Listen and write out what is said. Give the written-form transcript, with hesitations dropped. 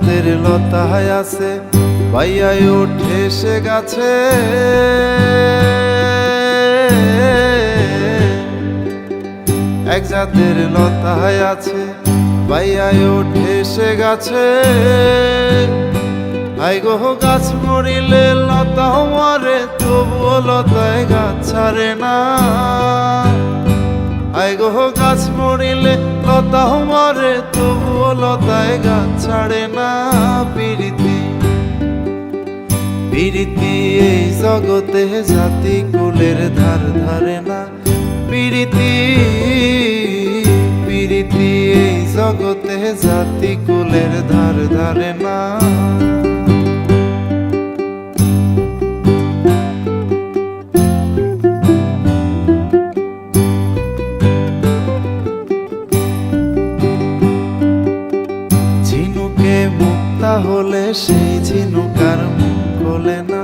জাতের লতায় আছে বাইয়ায় ওঠে সে গাছে। এক জাতের লতায় আছে বাইয়ায় ওঠে সে গাছে। আই গো গাছ মরিলে লতাও মরে তবুও লতায় গাছ ছাড়ে না। আই গো গাছ মরিলে লতাও মরে তবুও লতায় গাছ ছাড়ে না। পিরিতি পিরিতি এই জগতে জাতি কুলের ধার ধারে না। পিরিতি পিরিতি এই জগতে জাতি কুলের ধার ধারে না। ঝিনুকে মুক্তা হলে সেই ঝিনুক আর মুখ খোলে না।